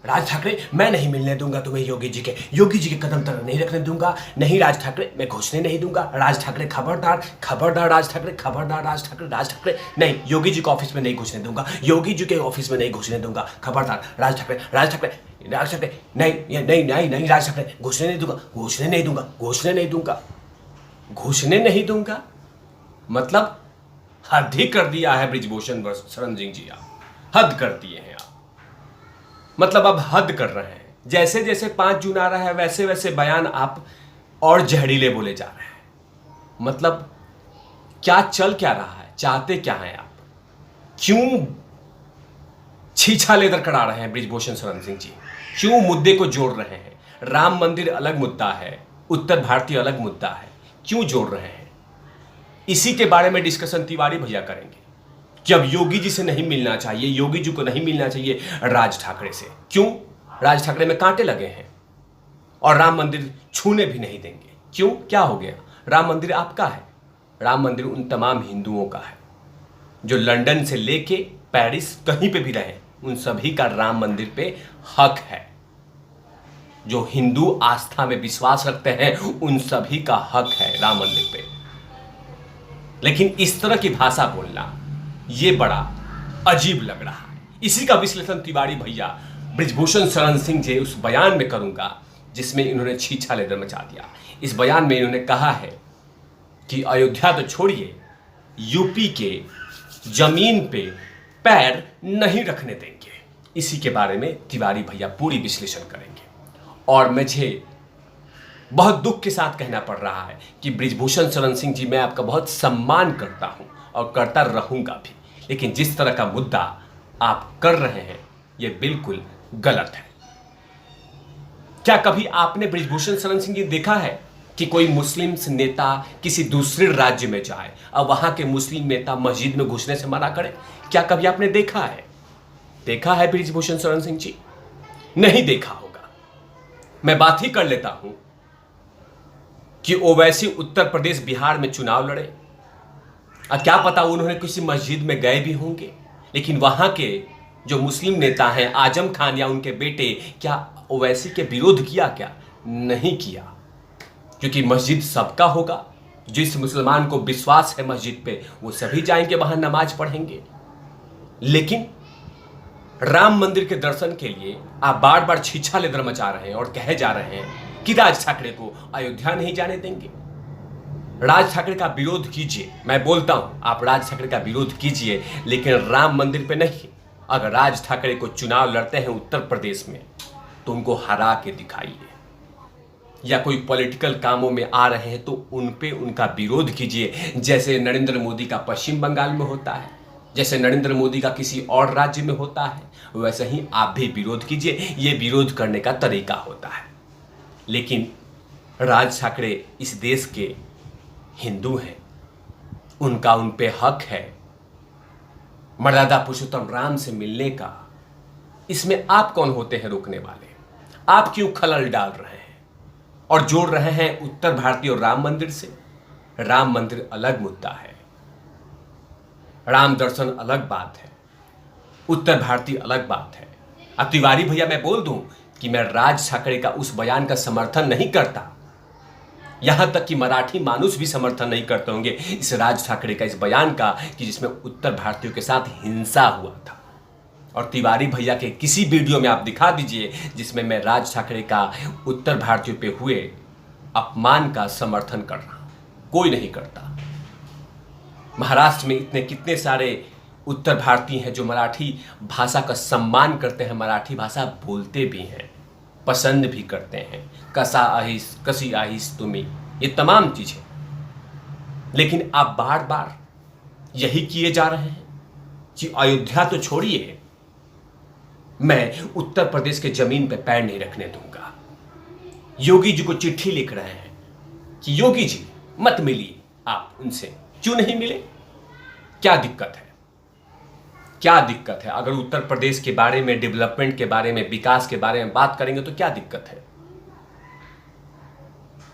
राज ठाकरे, मैं नहीं मिलने दूंगा तुम्हें योगी जी के कदम तक नहीं रखने दूंगा। नहीं राज ठाकरे, मैं घुसने नहीं दूंगा। राज ठाकरे खबरदार, खबरदार राज ठाकरे, खबरदार राज ठाकरे, नहीं योगी जी के ऑफिस में नहीं घुसने दूंगा। योगी जी के ऑफिस में नहीं घुसने दूंगा। खबरदार राज ठाकरे, राज ठाकरे, राज ठाकरे, नहीं नहीं नहीं नहीं राज ठाकरे, घुसने नहीं दूंगा, घुसने नहीं दूंगा, घुसने नहीं दूंगा, घुसने नहीं दूंगा। मतलब हद ही कर दिया है ब्रिजभूषण शरण सिंह जी, आप हद कर दिए हैं। आप मतलब अब हद कर रहे हैं। जैसे जैसे 5 जून आ रहा है वैसे वैसे बयान आप और जहरीले बोले जा रहे हैं। मतलब क्या चल क्या रहा है, चाहते क्या हैं आप? क्यों छीछा लेकर करा रहे हैं ब्रिजभूषण शरण सिंह जी? क्यों मुद्दे को जोड़ रहे हैं? राम मंदिर अलग मुद्दा है, उत्तर भारतीय अलग मुद्दा है, क्यों जोड़ रहे हैं? इसी के बारे में डिस्कशन तिवारी भैया करेंगे कि अब योगी जी से नहीं मिलना चाहिए, योगी जी को नहीं मिलना चाहिए राज ठाकरे से। क्यों? राज ठाकरे में कांटे लगे हैं और राम मंदिर छूने भी नहीं देंगे। क्यों? क्या हो गया? राम मंदिर आपका है। राम मंदिर उन तमाम हिंदुओं का है जो लंदन से लेके पेरिस कहीं पे भी रहे, उन सभी का राम मंदिर पे हक है। जो हिंदू आस्था में विश्वास रखते हैं उन सभी का हक है राम मंदिर पे। लेकिन इस तरह की भाषा बोलना ये बड़ा अजीब लग रहा है। इसी का विश्लेषण तिवारी भैया ब्रिजभूषण शरण सिंह जी उस बयान में करूंगा जिसमें इन्होंने छीछा लेदर मचा दिया। इस बयान में इन्होंने कहा है कि अयोध्या तो छोड़िए, यूपी के जमीन पे पैर नहीं रखने देंगे। इसी के बारे में तिवारी भैया पूरी विश्लेषण करेंगे। और मुझे बहुत दुख के साथ कहना पड़ रहा है कि ब्रिजभूषण शरण सिंह जी, मैं आपका बहुत सम्मान करता हूं और करता रहूंगा भी, लेकिन जिस तरह का मुद्दा आप कर रहे हैं यह बिल्कुल गलत है। क्या कभी आपने ब्रिजभूषण शरण सिंह जी देखा है कि कोई मुस्लिम नेता किसी दूसरे राज्य में जाए और वहां के मुस्लिम नेता मस्जिद में घुसने से मना करे? क्या कभी आपने देखा है? देखा है ब्रिजभूषण शरण सिंह जी? नहीं देखा होगा। मैं बात ही कर लेता हूं कि ओवैसी उत्तर प्रदेश बिहार में चुनाव लड़े और क्या पता उन्होंने किसी मस्जिद में गए भी होंगे, लेकिन वहां के जो मुस्लिम नेता हैं आजम खान या उनके बेटे, क्या ओवैसी के विरोध किया? क्या नहीं किया? क्योंकि मस्जिद सबका होगा। जिस मुसलमान को विश्वास है मस्जिद पे वो सभी जाएंगे वहां नमाज पढ़ेंगे। लेकिन राम मंदिर के दर्शन के लिए आप बार बार छीछा लेदर मचा रहे हैं और कहे जा रहे हैं कि राज ठाकरे को अयोध्या नहीं जाने देंगे। राज ठाकरे का विरोध कीजिए, मैं बोलता हूं आप राज ठाकरे का विरोध कीजिए, लेकिन राम मंदिर पे नहीं। अगर राज ठाकरे को चुनाव लड़ते हैं उत्तर प्रदेश में तो उनको हरा के दिखाइए, या कोई पॉलिटिकल कामों में आ रहे हैं तो उन पे उनका विरोध कीजिए। जैसे नरेंद्र मोदी का पश्चिम बंगाल में होता है, जैसे नरेंद्र मोदी का किसी और राज्य में होता है, वैसे ही आप भी विरोध कीजिए। ये विरोध करने का तरीका होता है। लेकिन राज ठाकरे इस देश के हिंदू हैं, उनका उन पे हक है मर्यादा पुरुषोत्तम राम से मिलने का। इसमें आप कौन होते हैं रोकने वाले? आप क्यों खलल डाल रहे हैं और जोड़ रहे हैं उत्तर भारतीय और राम मंदिर से? राम मंदिर अलग मुद्दा है, राम दर्शन अलग बात है, उत्तर भारतीय अलग बात है। अब तिवारी भैया मैं बोल दूं कि मैं राज ठाकरे का उस बयान का समर्थन नहीं करता, यहां तक कि मराठी मानुस भी समर्थन नहीं करते होंगे इस राज ठाकरे का इस बयान का कि जिसमें उत्तर भारतीयों के साथ हिंसा हुआ था। और तिवारी भैया के किसी वीडियो में आप दिखा दीजिए जिसमें मैं राज ठाकरे का उत्तर भारतीयों पे हुए अपमान का समर्थन कर रहा हूं। कोई नहीं करता। महाराष्ट्र में इतने कितने सारे उत्तर भारतीय हैं जो मराठी भाषा का सम्मान करते हैं, मराठी भाषा बोलते भी हैं, पसंद भी करते हैं। कसा आहिस, कसी आहिस तुम्हें, ये तमाम चीजें। लेकिन आप बार बार यही किए जा रहे हैं कि अयोध्या तो छोड़िए, मैं उत्तर प्रदेश के जमीन पर पैर नहीं रखने दूंगा। योगी जी को चिट्ठी लिख रहे हैं कि योगी जी मत मिलिए, आप उनसे क्यों नहीं मिले? क्या दिक्कत है? क्या दिक्कत है? अगर उत्तर प्रदेश के बारे में, डेवलपमेंट के बारे में, विकास के बारे में बात करेंगे तो क्या दिक्कत है?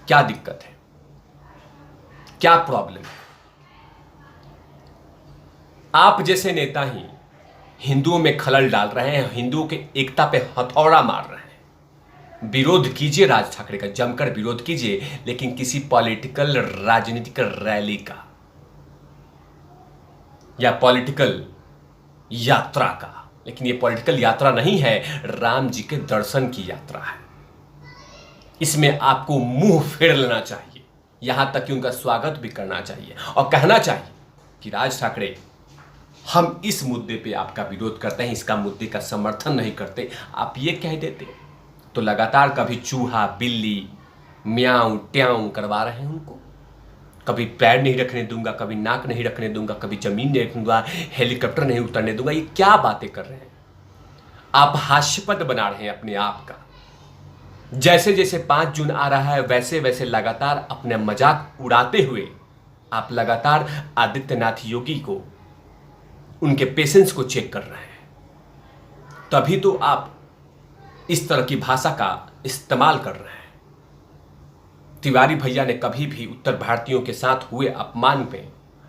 क्या दिक्कत है? क्या प्रॉब्लम है? आप जैसे नेता ही हिंदुओं में खलल डाल रहे हैं, हिंदुओं के एकता पे हथौड़ा मार रहे हैं। विरोध कीजिए राज ठाकरे का, जमकर विरोध कीजिए, लेकिन किसी पॉलिटिकल राजनीतिक रैली का या पॉलिटिकल यात्रा का। लेकिन ये पॉलिटिकल यात्रा नहीं है, राम जी के दर्शन की यात्रा है। इसमें आपको मुंह फेर लेना चाहिए, यहां तक कि उनका स्वागत भी करना चाहिए और कहना चाहिए कि राज ठाकरे, हम इस मुद्दे पे आपका विरोध करते हैं, इसका मुद्दे का समर्थन नहीं करते। आप ये कह देते तो लगातार कभी चूहा बिल्ली म्याऊं ट्याऊं करवा रहे हैं उनको, कभी पैर नहीं रखने दूंगा, कभी नाक नहीं रखने दूंगा, कभी जमीन नहीं रखूंगा, हेलीकॉप्टर नहीं उतरने दूंगा। ये क्या बातें कर रहे हैं आप? हास्यपद बना रहे हैं अपने आप का। जैसे जैसे 5 जून आ रहा है वैसे वैसे लगातार अपने मजाक उड़ाते हुए आप लगातार आदित्यनाथ योगी को, उनके पेशेंस को चेक कर रहे हैं। तभी तो आप इस तरह की भाषा का इस्तेमाल कर रहे हैं। तिवारी भैया ने कभी भी उत्तर भारतीयों के साथ हुए अपमान पे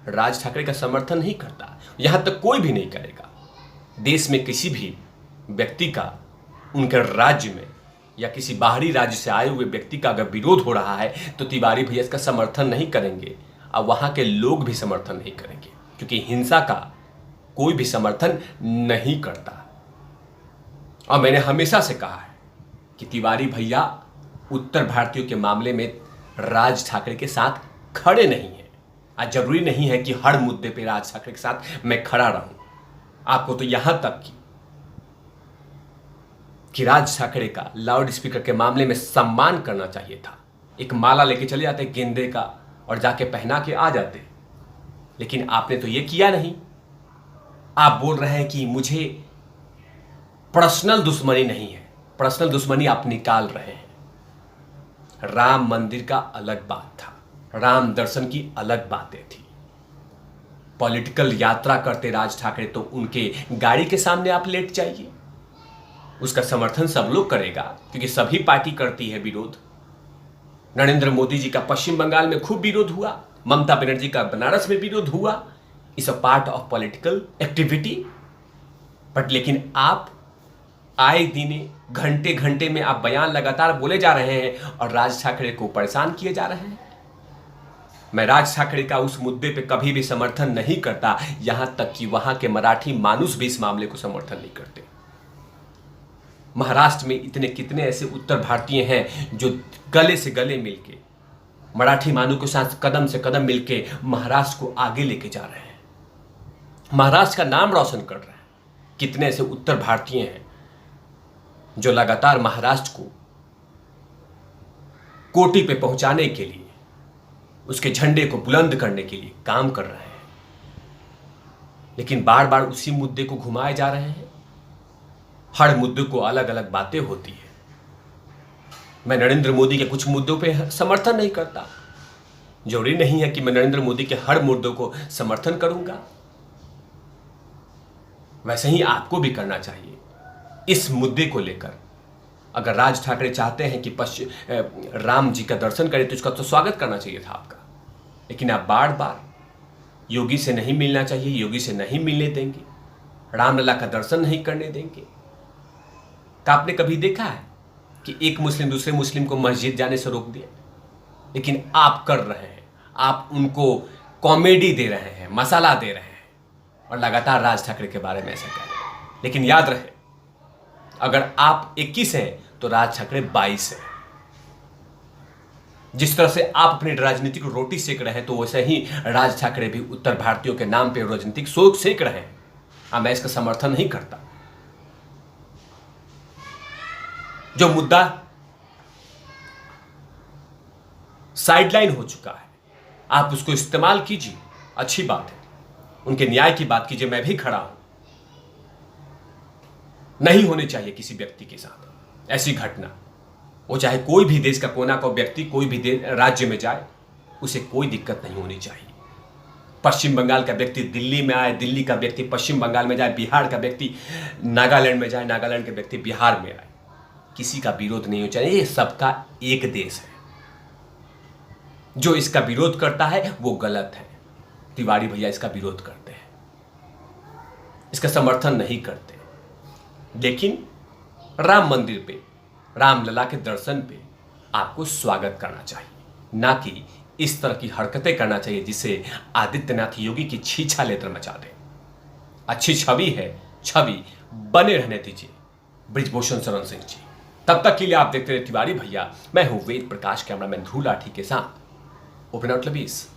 राज ठाकरे का समर्थन नहीं करता, यहां तक कोई भी नहीं करेगा। देश में किसी भी व्यक्ति का उनके राज्य में या किसी बाहरी राज्य से आए हुए व्यक्ति का अगर विरोध हो रहा है तो तिवारी भैया इसका समर्थन नहीं करेंगे और वहां के लोग भी समर्थन नहीं करेंगे, क्योंकि हिंसा का कोई भी समर्थन नहीं करता। और मैंने हमेशा से कहा है कि तिवारी भैया उत्तर भारतीयों के मामले में राज ठाकरे के साथ खड़े नहीं हैं। आज जरूरी नहीं है कि हर मुद्दे पे राज ठाकरे के साथ मैं खड़ा रहूं। आपको तो यहां तक कि राज ठाकरे का लाउड स्पीकर के मामले में सम्मान करना चाहिए था। एक माला लेके चले जाते गेंदे का और जाके पहना के आ जाते, लेकिन आपने तो ये किया नहीं। आप बोल रहे हैं कि मुझे पर्सनल दुश्मनी नहीं है, पर्सनल दुश्मनी आप निकाल रहे हैं। राम मंदिर का अलग बात था, राम दर्शन की अलग बातें थी। पॉलिटिकल यात्रा करते राज ठाकरे तो उनके गाड़ी के सामने आप लेट जाइए, उसका समर्थन सब लोग करेगा, क्योंकि सभी पार्टी करती है विरोध। नरेंद्र मोदी जी का पश्चिम बंगाल में खूब विरोध हुआ, ममता बनर्जी का बनारस में विरोध हुआ। It's a part of political activity. But लेकिन आप आए दिन घंटे घंटे में आप बयान लगातार बोले जा रहे हैं और राज ठाकरे को परेशान किए जा रहे हैं। मैं राज ठाकरे का उस मुद्दे पे कभी भी समर्थन नहीं करता, यहां तक कि वहां के मराठी मानुस भी इस मामले को समर्थन नहीं करते। महाराष्ट्र में इतने कितने ऐसे उत्तर भारतीय हैं जो गले से गले मिलके मराठी मानू के साथ कदम से कदम मिलके महाराष्ट्र को आगे लेके जा रहे हैं, महाराष्ट्र का नाम रोशन कर रहे हैं। कितने ऐसे उत्तर भारतीय हैं जो लगातार महाराष्ट्र को कोटि पे पहुंचाने के लिए, उसके झंडे को बुलंद करने के लिए काम कर रहे हैं, लेकिन बार बार उसी मुद्दे को घुमाए जा रहे हैं। हर मुद्दे को अलग अलग बातें होती है। मैं नरेंद्र मोदी के कुछ मुद्दों पे समर्थन नहीं करता, जरूरी नहीं है कि मैं नरेंद्र मोदी के हर मुद्दों को समर्थन करूंगा। वैसे ही आपको भी करना चाहिए। इस मुद्दे को लेकर अगर राज ठाकरे चाहते हैं कि राम जी का दर्शन करें तो उसका तो स्वागत करना चाहिए था आपका, लेकिन आप बार बार योगी से नहीं मिलना चाहिए, योगी से नहीं मिलने देंगे, रामलला का दर्शन नहीं करने देंगे। तो आपने कभी देखा है कि एक मुस्लिम दूसरे मुस्लिम को मस्जिद जाने से रोक दिया? लेकिन आप कर रहे हैं, आप उनको कॉमेडी दे रहे हैं, मसाला दे रहे हैं और लगातार राज ठाकरे के बारे में ऐसा कह रहे हैं। लेकिन याद रहे, अगर आप 21 हैं तो राज ठाकरे 22 हैं। जिस तरह से आप अपनी राजनीतिक रोटी सेक रहे हैं तो वैसे ही राज ठाकरे भी उत्तर भारतीयों के नाम पे राजनीतिक सोच सेक रहे हैं। मैं इसका समर्थन नहीं करता। जो मुद्दा साइडलाइन हो चुका है आप उसको इस्तेमाल कीजिए, अच्छी बात है। उनके न्याय की बात कीजिए, मैं भी खड़ा हूं। नहीं होनी चाहिए किसी व्यक्ति के साथ ऐसी घटना, वो चाहे कोई भी देश का कोना का व्यक्ति कोई भी राज्य में जाए, उसे कोई दिक्कत नहीं होनी चाहिए। पश्चिम बंगाल का व्यक्ति दिल्ली में आए, दिल्ली का व्यक्ति पश्चिम बंगाल में जाए, बिहार का व्यक्ति नागालैंड में जाए, नागालैंड का व्यक्ति बिहार में आए, किसी का विरोध नहीं होना चाहिए। ये सबका एक देश है। जो इसका विरोध करता है वो गलत है। तिवारी भैया इसका विरोध करते हैं। इसका समर्थन नहीं करते, लेकिन राम मंदिर पे, रामलला के दर्शन पे आपको स्वागत करना चाहिए, ना कि इस तरह की हरकतें करना चाहिए जिसे आदित्यनाथ योगी की छीछा लेकर मचा दे। अच्छी छवि है, छवि बने रहने दीजिए ब्रिजभूषण शरण सिंह जी। तब तक के लिए आप देखते रहे तिवारी भैया। मैं हूं वेद प्रकाश, कैमरामैन ध्रुव लाठी के साथ ओपन आउट लबीस।